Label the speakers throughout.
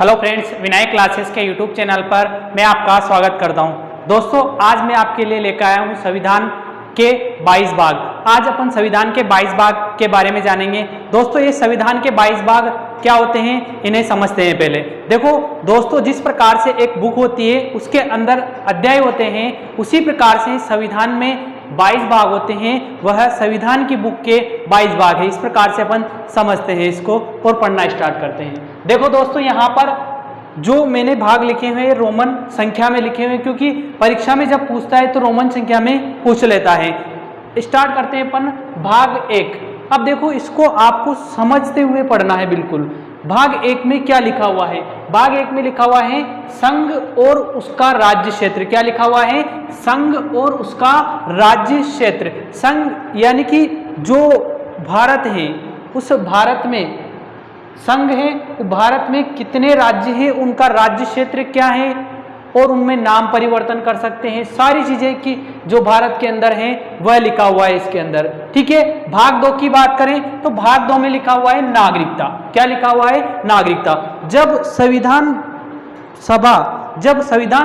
Speaker 1: Hello friends, Vinayak classes के YouTube channel पर मैं आपका स्वागत करता हूं। दोस्तों, आज मैं आपके लिए लेकर आया हूं संविधान के 22 भाग। आज अपन संविधान के 22 भाग के बारे में जानेंगे। दोस्तों, ये संविधान के 22 भाग क्या होते हैं, इन्हें समझते हैं। पहले देखो दोस्तों, जिस प्रकार से एक बुक होती है उसके अंदर अध्याय होते हैं, उसी प्रकार से संविधान में 22 भाग होते हैं। वह संविधान की बुक के 22 भाग है। इस प्रकार से अपन समझते हैं इसको और पढ़ना स्टार्ट करते हैं। देखो दोस्तों, यहाँ पर जो मैंने भाग लिखे हुए हैं रोमन संख्या में लिखे हुए हैं, क्योंकि परीक्षा में जब पूछता है तो रोमन संख्या में पूछ लेता है। स्टार्ट करते हैं अपन भाग 1। अब देखो, इसको आपको समझते हुए पढ़ना है बिल्कुल। भाग 1 में क्या लिखा हुआ है? भाग 1 में लिखा हुआ है संघ और उसका राज्य क्षेत्र। क्या लिखा हुआ है? संघ और उसका राज्य क्षेत्र। संघ यानी कि जो भारत है, उस भारत में संघ है, भारत में कितने राज्य हैं, उनका राज्य क्षेत्र क्या है और उनमें नाम परिवर्तन कर सकते हैं। सारी चीजें की जो भारत के अंदर हैं वह लिखा हुआ है इसके अंदर। ठीक है। भाग 2 की बात करें तो भाग 2 में लिखा हुआ है नागरिकता। क्या लिखा हुआ है? नागरिकता। जब संविधान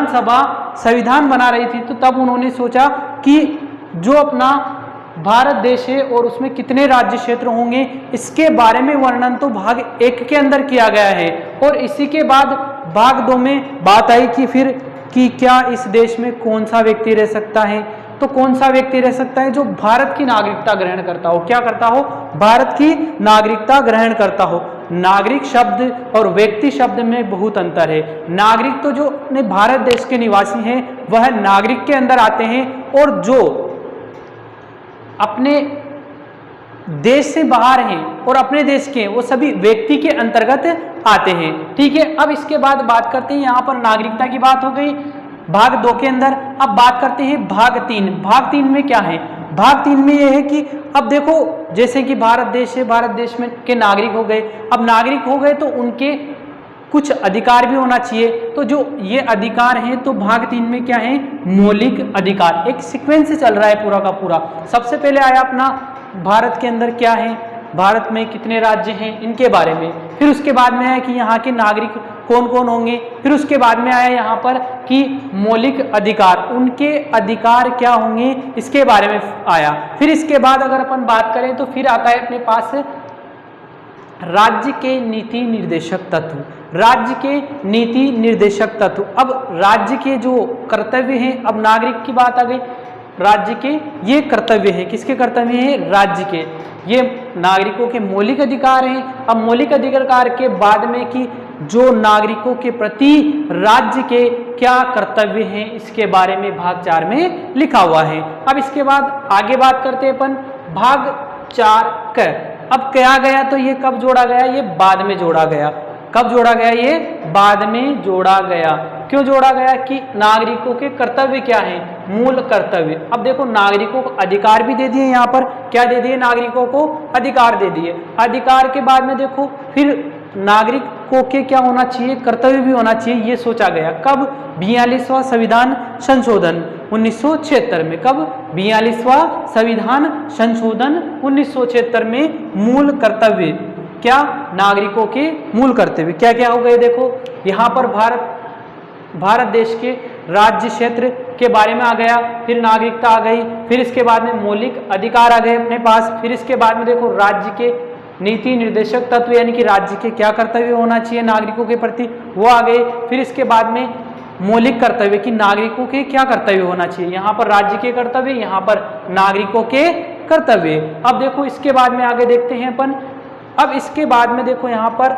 Speaker 1: सभा संविधान बना रही थी तो तब उन्होंने सोचा कि जो अपना भारत देश है और उसमें कितने राज्य क्षेत्र होंगे, इसके बारे में वर्णन तो भाग 1 के अंदर किया गया है। और इसी के बाद भाग 2 में बात आई कि फिर कि क्या इस देश में कौन सा व्यक्ति रह सकता है। तो कौन सा व्यक्ति रह सकता है? जो भारत की नागरिकता ग्रहण करता हो। क्या करता हो? भारत की नागरिकता ग्रहण करता हो। नागरिक शब्द और व्यक्ति शब्द में बहुत अंतर है। नागरिक तो जो अपने भारत देश के निवासी हैं वह नागरिक के अंदर आते हैं, और जो अपने देश से बाहर हैं और अपने देश के वो सभी व्यक्ति के अंतर्गत आते हैं। ठीक है। अब इसके बाद बात करते हैं, यहाँ पर नागरिकता की बात हो गई भाग 2 के अंदर। अब बात करते हैं भाग 3। भाग 3 में क्या है? भाग 3 में यह है कि अब देखो, जैसे कि भारत देश है, भारत देश में के नागरिक हो गए। अब नागरिक हो गए तो उनके कुछ अधिकार भी होना चाहिए। तो जो ये अधिकार हैं, तो भाग 3 में क्या है? मौलिक अधिकार। एक सीक्वेंस से चल रहा है पूरा का पूरा। सबसे पहले आया अपना भारत के अंदर क्या है, भारत में कितने राज्य हैं, इनके बारे में। फिर उसके बाद में आया कि यहाँ के नागरिक कौन कौन होंगे। फिर उसके बाद में आया यहाँ पर कि मौलिक अधिकार, उनके अधिकार क्या होंगे, इसके बारे में आया। फिर इसके बाद अगर अपन बात करें तो फिर आता है अपने पास राज्य के नीति निर्देशक तत्व। राज्य के नीति निर्देशक तत्व। अब राज्य के जो कर्तव्य हैं, अब नागरिक की बात आ गई। राज्य के ये कर्तव्य हैं, किसके कर्तव्य हैं? राज्य के। ये नागरिकों के मौलिक अधिकार हैं। अब मौलिक अधिकार के बाद में कि जो नागरिकों के प्रति राज्य के क्या कर्तव्य हैं, इसके बारे में भाग 4 में लिखा हुआ है। अब इसके बाद आगे बात करते हैं अपन भाग 4 का। अब क्या गया? तो ये कब जोड़ा गया? ये बाद में जोड़ा गया। कब जोड़ा गया? ये बाद में जोड़ा गया। क्यों जोड़ा गया? कि नागरिकों के कर्तव्य क्या हैं? मूल कर्तव्य। अब देखो, नागरिकों को अधिकार भी दे दिए। यहाँ पर क्या दे दिए? नागरिकों को अधिकार दे दिए। अधिकार के बाद में देखो, फिर नागरिकों के क्या होना चाहिए? कर्तव्य भी होना चाहिए। ये सोचा गया कब? 42वां संविधान संशोधन 1976 में। कब? 42वां संविधान संशोधन 1976 में। मूल कर्तव्य क्या? नागरिकों के मूल कर्तव्य क्या क्या हो गए? देखो, यहाँ पर भारत देश के राज्य क्षेत्र के बारे में आ गया। फिर नागरिकता आ गई। फिर इसके बाद में मौलिक अधिकार आ गए अपने पास। फिर इसके बाद में देखो, राज्य के नीति निर्देशक तत्व, यानी कि राज्य के क्या कर्तव्य होना चाहिए नागरिकों के प्रति, वो आ गए। फिर इसके बाद में मौलिक कर्तव्य कि नागरिकों के क्या कर्तव्य होना चाहिए। यहाँ पर राज्य के कर्तव्य, यहाँ पर नागरिकों के कर्तव्य। अब देखो, इसके बाद में आगे देखते हैं अपन। अब इसके बाद में देखो, यहाँ पर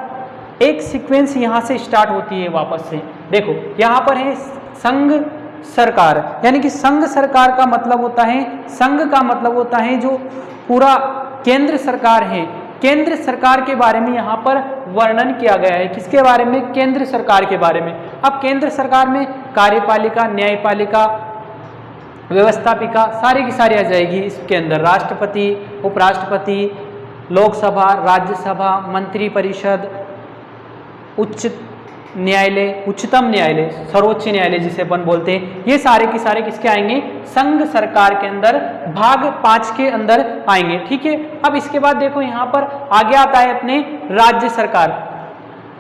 Speaker 1: एक सीक्वेंस यहाँ से स्टार्ट होती है वापस से। देखो, यहाँ पर है संघ सरकार, यानी कि संघ सरकार का मतलब होता है, संघ का मतलब होता है जो पूरा केंद्र सरकार है। केंद्र सरकार के बारे में यहाँ पर वर्णन किया गया है। किसके बारे में? केंद्र सरकार के बारे में। अब केंद्र सरकार में कार्यपालिका, न्यायपालिका, व्यवस्थापिका सारी की सारी आ जाएगी इसके अंदर। राष्ट्रपति, उपराष्ट्रपति, लोकसभा, राज्यसभा, मंत्री परिषद, उच्च न्यायालय, उच्चतम न्यायालय, सर्वोच्च न्यायालय जिसे अपन बोलते हैं, ये सारे के सारे किसके आएंगे? संघ सरकार के अंदर, भाग 5 के अंदर आएंगे। ठीक है। अब इसके बाद देखो, यहाँ पर आगे आता है अपने राज्य सरकार।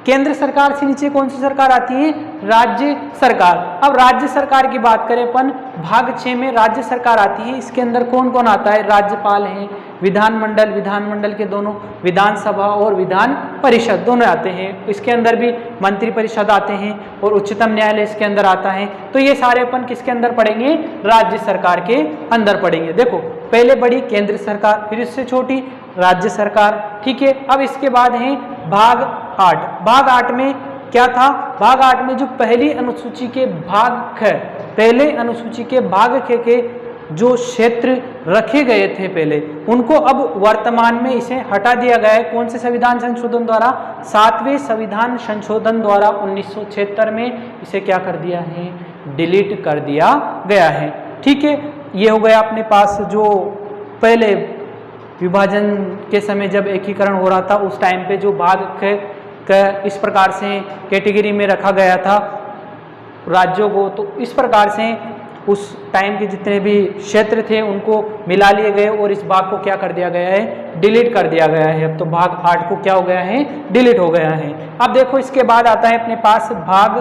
Speaker 1: केंद्र सरकार से नीचे कौन सी सरकार आती है? राज्य सरकार। अब राज्य सरकार की बात करें अपन, भाग 6 में राज्य सरकार आती है। इसके अंदर कौन कौन आता है? राज्यपाल है, विधानमंडल, विधानमंडल के दोनों, विधानसभा और विधान परिषद दोनों आते हैं। इसके अंदर भी मंत्री परिषद आते हैं और उच्चतम न्यायालय इसके अंदर आता है। तो ये सारे अपन किसके अंदर पढ़ेंगे? राज्य सरकार के अंदर पढ़ेंगे। देखो पहले बड़ी केंद्र सरकार, फिर इससे छोटी राज्य सरकार, ठीक है। अब इसके बाद है भाग 8। भाग 8 में क्या था? भाग 8 में जो पहली अनुसूची के भाग ख, पहले अनुसूची के भाग ख के जो क्षेत्र रखे गए थे पहले, उनको अब वर्तमान में इसे हटा दिया गया है। कौन से संविधान संशोधन द्वारा? 7वें संविधान संशोधन द्वारा 1976 में इसे क्या कर दिया है? डिलीट कर दिया गया है, ठीक है। ये हो गया अपने पास जो पहले विभाजन के समय जब एकीकरण हो रहा था उस टाइम पे जो भाग का इस प्रकार से कैटेगरी में रखा गया था राज्यों को, तो इस प्रकार से उस टाइम के जितने भी क्षेत्र थे उनको मिला लिए गए और इस भाग को क्या कर दिया गया है? डिलीट कर दिया गया है। अब तो भाग 8 को क्या हो गया है? डिलीट हो गया है। अब देखो इसके बाद आता है अपने पास भाग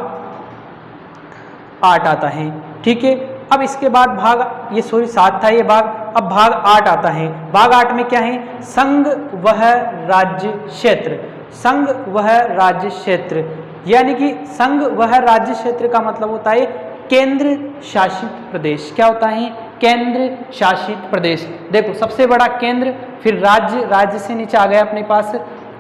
Speaker 1: 8 आता है, ठीक है। अब इसके बाद भाग, ये 7 था ये भाग, अब भाग 8 आता है। भाग 8 में क्या है? संघ वह राज्य क्षेत्र। संघ वह राज्य क्षेत्र, यानी कि संघ वह राज्य क्षेत्र का मतलब होता है केंद्र शासित प्रदेश। क्या होता है? केंद्र शासित प्रदेश। देखो सबसे बड़ा केंद्र, फिर राज्य, राज्य से नीचे आ गया अपने पास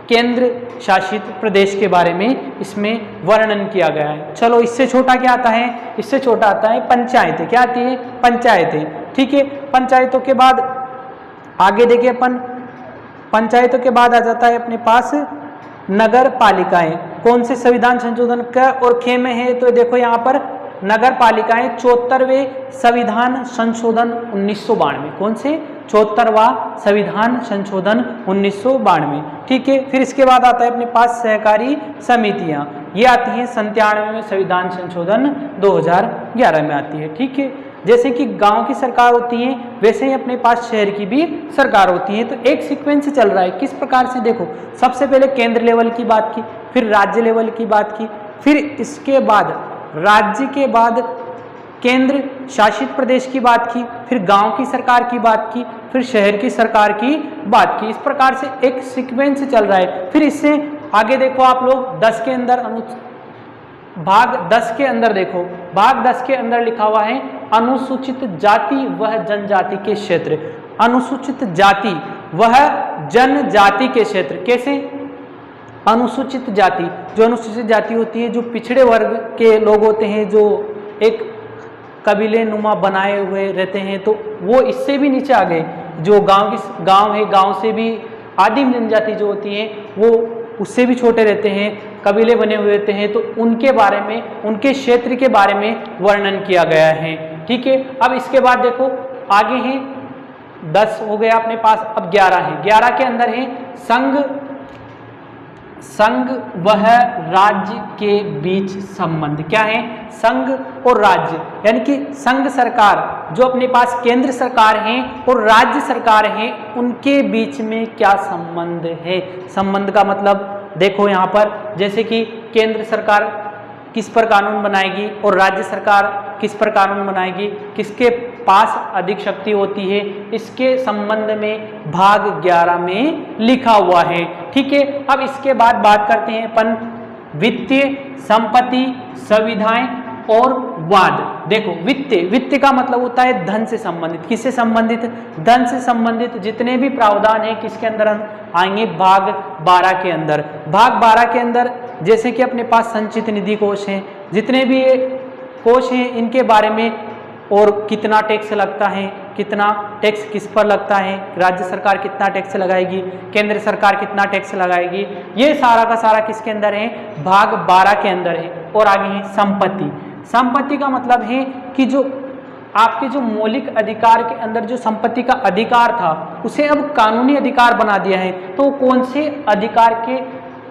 Speaker 1: केंद्र शासित प्रदेश के बारे में इसमें वर्णन किया गया है। चलो इससे छोटा क्या आता है? इससे छोटा आता है पंचायतें। क्या आती है? पंचायतें, ठीक है। पंचायतों के बाद आगे देखिए अपन, पंचायतों के बाद आ जाता है अपने पास नगर पालिकाएं। कौन से संविधान संशोधन का और खे में है? तो देखो यहाँ पर नगर पालिकाएं 74वें संविधान संशोधन 1992। कौन से? 74वां संविधान संशोधन 1992, ठीक है। फिर इसके बाद आता है अपने पास सहकारी समितियां, ये आती हैं 97वें में संविधान संशोधन 2011 में आती है, ठीक है। जैसे कि गांव की सरकार होती है वैसे ही अपने पास शहर की भी सरकार होती है। तो एक सीक्वेंस से चल रहा है। किस प्रकार से? देखो सबसे पहले केंद्र लेवल की बात की, फिर राज्य लेवल की बात की, फिर इसके बाद राज्य के बाद केंद्र शासित प्रदेश की बात की, फिर गांव की सरकार की बात की, फिर शहर की सरकार की बात की। इस प्रकार से एक सीक्वेंस चल रहा है। फिर इससे आगे देखो आप लोग 10 के अंदर भाग 10 के अंदर देखो, भाग 10 के अंदर लिखा हुआ है अनुसूचित जाति वह जनजाति के क्षेत्र। अनुसूचित जाति वह जनजाति के क्षेत्र। कैसे? अनुसूचित जाति, जो अनुसूचित जाति होती है, जो पिछड़े वर्ग के लोग होते हैं, जो एक कबीले नुमा बनाए हुए रहते हैं, तो वो इससे भी नीचे आ गए। जो गांव है, गांव से भी आदिम जनजाति जो होती है वो उससे भी छोटे रहते हैं, कबीले बने हुए रहते हैं, तो उनके बारे में, उनके क्षेत्र के बारे में वर्णन किया गया है, ठीक है। अब इसके बाद देखो आगे है 10 हो गया अपने पास, अब 11 है। 11 के अंदर है संघ वह राज्य के बीच संबंध। क्या है? संघ और राज्य, यानी कि संघ सरकार जो अपने पास केंद्र सरकार है और राज्य सरकार है, उनके बीच में क्या संबंध है? संबंध का मतलब देखो यहाँ पर, जैसे कि केंद्र सरकार किस पर कानून बनाएगी और राज्य सरकार किस पर कानून बनाएगी, किसके पास अधिक शक्ति होती है, इसके संबंध में भाग 11 में लिखा हुआ है, ठीक है। अब इसके बाद बात करते हैं अपन वित्तीय, संपत्ति, संविधाएं और वाद। देखो वित्त का मतलब होता है धन से संबंधित। किससे संबंधित? धन से संबंधित जितने भी प्रावधान है किसके अंदर आएंगे? भाग 12 के अंदर। भाग 12 के अंदर जैसे कि अपने पास संचित निधि कोष है, जितने भी कोष हैं इनके बारे में, और कितना टैक्स लगता है, कितना टैक्स किस पर लगता है, राज्य सरकार कितना टैक्स लगाएगी, केंद्र सरकार कितना टैक्स लगाएगी, ये सारा का सारा किसके अंदर है? भाग 12 के अंदर है। और आगे है संपत्ति। संपत्ति का मतलब है कि जो आपके जो मौलिक अधिकार के अंदर जो संपत्ति का अधिकार था उसे अब कानूनी अधिकार बना दिया है। तो कौन से अधिकार के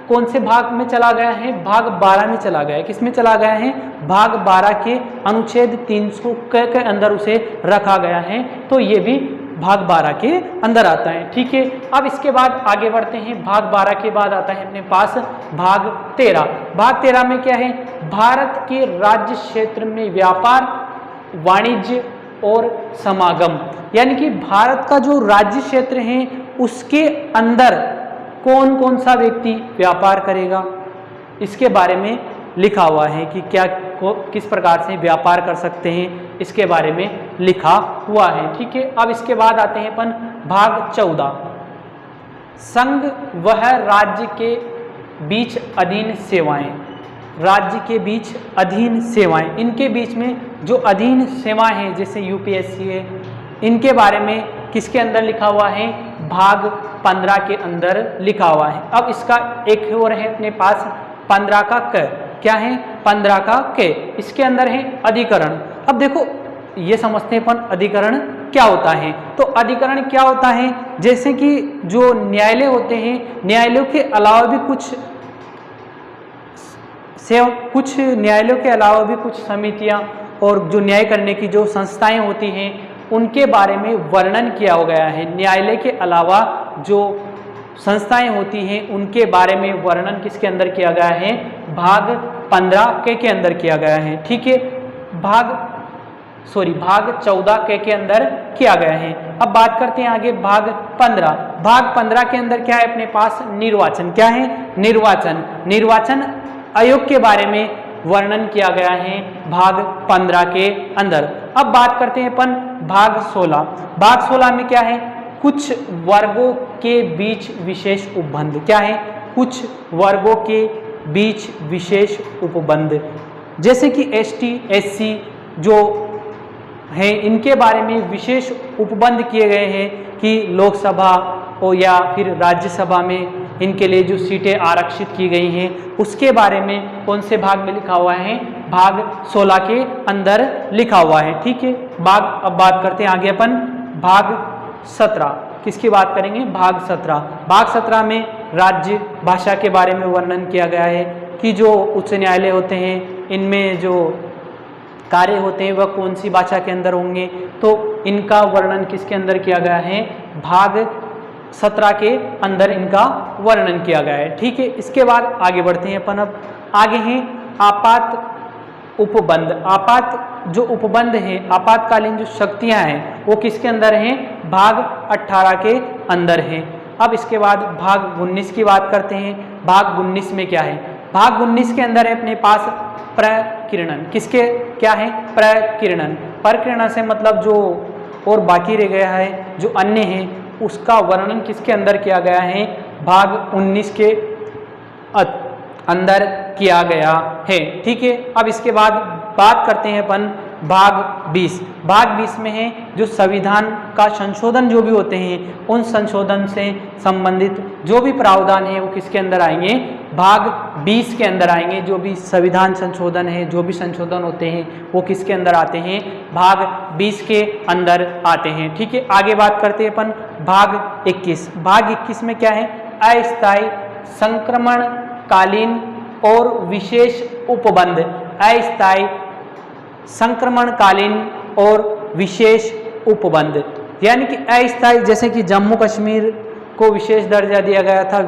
Speaker 1: कौन से भाग में चला गया है? भाग 12 में चला गया है। किस में चला गया है? भाग 12 के अनुच्छेद 300 के अंदर उसे रखा गया है। तो ये भी भाग 12 के अंदर आता है। ठीक है, अब इसके बाद आगे बढ़ते हैं। भाग 12 के बाद आता है अपने पास भाग 13। भाग 13 में क्या है? भारत के राज्य क्षेत्र में व्यापार, वाणिज्य और समागम, यानी कि भारत का जो राज्य क्षेत्र है उसके अंदर कौन कौन सा व्यक्ति व्यापार करेगा, इसके बारे में लिखा हुआ है कि क्या किस प्रकार से व्यापार कर सकते हैं, इसके बारे में लिखा हुआ है। ठीक है, अब इसके बाद आते हैं अपन भाग 14। संघ वह राज्य के बीच अधीन सेवाएं, राज्य के बीच अधीन सेवाएं, इनके बीच में जो अधीन सेवाएं हैं जैसे यूपीएससी है, इनके बारे में किसके अंदर लिखा हुआ है? भाग 15 के अंदर लिखा हुआ है। अब इसका एक और है अपने पास 15 का क, क्या है? 15 का क, इसके अंदर है अधिकरण। अब देखो ये समझते हैं अपन अधिकरण क्या होता है। तो अधिकरण क्या होता है? जैसे कि जो न्यायालय होते हैं, न्यायालयों के अलावा भी कुछ न्यायालयों के अलावा भी कुछ समितियां और जो न्याय करने की जो संस्थाएं होती हैं उनके बारे में वर्णन किया गया है। न्यायालय के अलावा जो संस्थाएं होती हैं उनके बारे में वर्णन किसके अंदर किया गया है? भाग 15 के अंदर किया गया है। ठीक है, भाग 14 के अंदर किया गया है। अब बात करते हैं आगे भाग 15। भाग 15 के अंदर क्या है अपने पास? निर्वाचन। क्या है? निर्वाचन। निर्वाचन आयोग के बारे में वर्णन किया गया है भाग 15 के अंदर। अब बात करते हैं अपन भाग 16। भाग 16 में क्या है? कुछ वर्गों के बीच विशेष उपबंध। क्या है? कुछ वर्गों के बीच विशेष उपबंध, जैसे कि एसटी, एससी जो हैं इनके बारे में विशेष उपबंध किए गए हैं कि लोकसभा हो या फिर राज्यसभा में इनके लिए जो सीटें आरक्षित की गई हैं उसके बारे में कौन से भाग में लिखा हुआ है? भाग 16 के अंदर लिखा हुआ है। ठीक है, अब बात करते हैं आगे अपन भाग 17। किसकी बात करेंगे? भाग 17। भाग 17 में राज्य भाषा के बारे में वर्णन किया गया है कि जो उच्च न्यायालय होते हैं इनमें जो कार्य होते हैं वह कौन सी भाषा के अंदर होंगे, तो इनका वर्णन किसके अंदर किया गया है? भाग 17 के अंदर इनका वर्णन किया गया है। ठीक है, इसके बाद आगे बढ़ते हैं अपन। अब आगे हैं आपात उपबंध। आपात जो उपबंध है, आपातकालीन जो शक्तियां हैं वो किसके अंदर हैं? भाग 18 के अंदर हैं। अब इसके बाद भाग 19 की बात करते हैं। भाग 19 में क्या है? भाग 19 के अंदर है अपने पास प्रकीर्णन। किसके क्या है? प्रकीर्णन। प्रकीर्णन से मतलब जो और बाकी रह गया है जो अन्य है उसका वर्णन किसके अंदर किया गया है? भाग 19 के अंदर किया गया है। ठीक है, अब इसके बाद बात करते हैं अपन भाग 20। भाग 20 में है जो संविधान का संशोधन जो भी होते हैं उन संशोधन से संबंधित जो भी प्रावधान है वो किसके अंदर आएंगे? भाग 20 के अंदर आएंगे। जो भी संविधान संशोधन है, जो भी संशोधन होते हैं वो किसके अंदर आते हैं? भाग 20 के अंदर आते हैं। ठीक है, आगे बात करते हैं अपन भाग 21। भाग 21 में क्या है? अस्थायी, संक्रमणकालीन और विशेष उपबंध। अस्थायी, संक्रमणकालीन और विशेष उपबंध, यानी कि अस्थायी जैसे कि जम्मू कश्मीर को विशेष दर्जा दिया गया था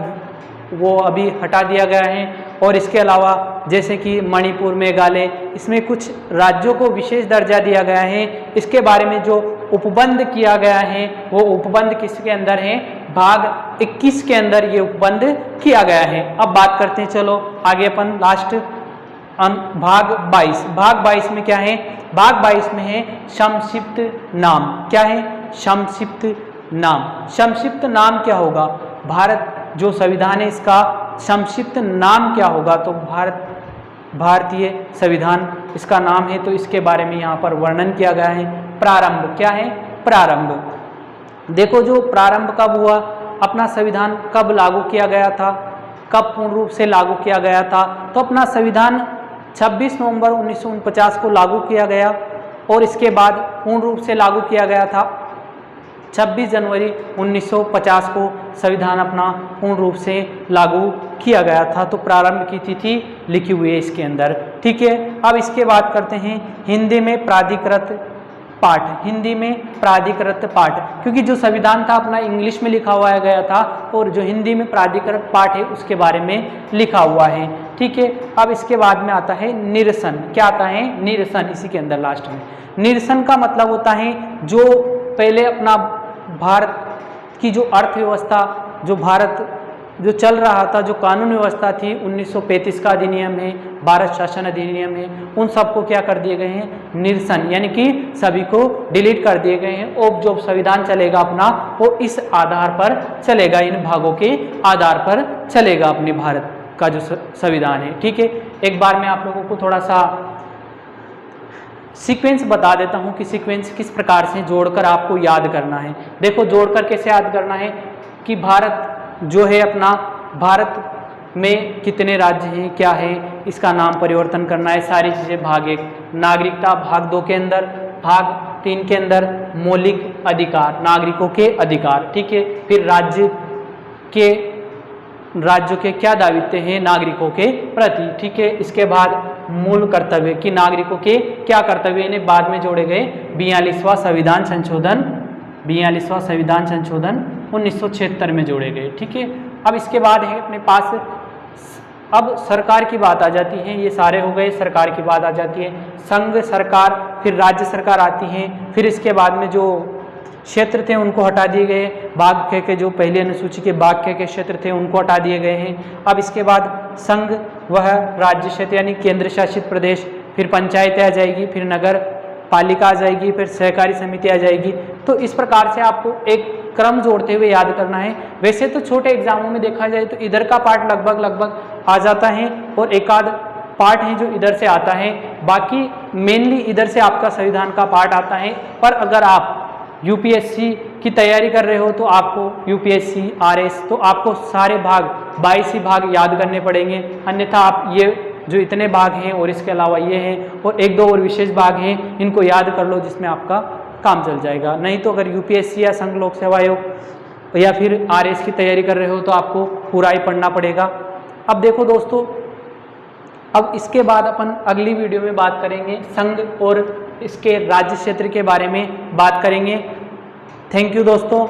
Speaker 1: वो अभी हटा दिया गया है, और इसके अलावा जैसे कि मणिपुर, मेघालय, इसमें कुछ राज्यों को विशेष दर्जा दिया गया है। इसके बारे में जो उपबंध किया गया है वो उपबंध किसके अंदर है? भाग 21 के अंदर ये उपबंध किया गया है। अब बात करते हैं, चलो आगे अपन लास्ट भाग 22। भाग 22 में क्या है? भाग 22 में है संक्षिप्त नाम। क्या है? संक्षिप्त नाम। संक्षिप्त नाम क्या होगा? भारत जो संविधान है इसका संक्षिप्त नाम क्या होगा? तो भारतीय संविधान इसका नाम है, तो इसके बारे में यहाँ पर वर्णन किया गया है। प्रारंभ। क्या है? प्रारंभ। देखो जो प्रारंभ कब हुआ, अपना संविधान कब लागू किया गया था, कब पूर्ण रूप से लागू किया गया था, तो अपना संविधान 26 नवंबर 1949 को लागू किया गया, और इसके बाद पूर्ण रूप से लागू किया गया था 26 जनवरी 1950 को संविधान अपना पूर्ण रूप से लागू किया गया था। तो प्रारंभ की तिथि लिखी हुई है इसके अंदर। ठीक है, अब इसके बात करते हैं हिंदी में प्राधिकृत पाठ, हिंदी में प्राधिकृत पाठ, क्योंकि जो संविधान था अपना इंग्लिश में लिखा हुआ गया था और जो हिंदी में प्राधिकृत पाठ है उसके बारे में लिखा हुआ है। ठीक है, अब इसके बाद में आता है निरसन। क्या आता है? निरसन। इसी के अंदर लास्ट में निरसन का मतलब होता है जो पहले अपना भारत की जो अर्थव्यवस्था, जो भारत जो चल रहा था, जो कानून व्यवस्था थी, 1935 का अधिनियम है, भारत शासन अधिनियम है, उन सबको क्या कर दिए गए हैं? निरसन, यानी कि सभी को डिलीट कर दिए गए हैं। और जो संविधान चलेगा अपना वो इस आधार पर चलेगा, इन भागों के आधार पर चलेगा अपने भारत का जो संविधान है। ठीक है, एक बार मैं आप लोगों को थोड़ा सा सीक्वेंस बता देता हूं कि सीक्वेंस किस प्रकार से जोड़कर आपको याद करना है। देखो, जोड़कर कैसे याद करना है कि भारत जो है अपना, भारत में कितने राज्य हैं, क्या है, इसका नाम परिवर्तन करना है, सारी चीज़ें। भाग 1 नागरिकता, भाग 2 के अंदर, भाग 3 के अंदर मौलिक अधिकार, नागरिकों के अधिकार। ठीक है, फिर राज्यों के क्या दायित्व हैं नागरिकों के प्रति। ठीक है, इसके बाद मूल कर्तव्य कि नागरिकों के क्या कर्तव्य, इन्हें बाद में जोड़े गए 42वां संविधान संशोधन 1976 में जोड़े गए। ठीक है, अब इसके बाद है अपने पास, अब सरकार की बात आ जाती है। ये सारे हो गए, सरकार की बात आ जाती है, संघ सरकार, फिर राज्य सरकार आती है, फिर इसके बाद में जो क्षेत्र थे उनको हटा दिए गए, भाग के जो पहली अनुसूची के भाग के क्षेत्र थे उनको हटा दिए गए हैं। अब इसके बाद संघ, वह राज्य क्षेत्र यानी केंद्र शासित प्रदेश, फिर पंचायतें आ जाएगी, फिर नगर पालिका आ जाएगी, फिर सहकारी समिति आ जाएगी। तो इस प्रकार से आपको एक क्रम जोड़ते हुए याद करना है। वैसे तो छोटे एग्जामों में देखा जाए तो इधर का पार्ट लगभग आ जाता है और एक आध पार्ट है जो इधर से आता है, बाकी मेनली इधर से आपका संविधान का पार्ट आता है। पर अगर आप यूपीएससी की तैयारी कर रहे हो तो आपको यूपीएससी, आरएस, तो आपको सारे भाग 22 ही भाग याद करने पड़ेंगे, अन्यथा आप ये जो इतने भाग हैं और इसके अलावा ये हैं और 1-2 और विशेष भाग हैं, इनको याद कर लो जिसमें आपका काम चल जाएगा। नहीं तो अगर यूपीएससी या संघ लोक सेवा आयोग या फिर आरएस की तैयारी कर रहे हो तो आपको पूरा ही पढ़ना पड़ेगा। अब देखो दोस्तों, अब इसके बाद अपन अगली वीडियो में बात करेंगे संघ और इसके राज्य क्षेत्र के बारे में बात करेंगे। थैंक यू दोस्तों।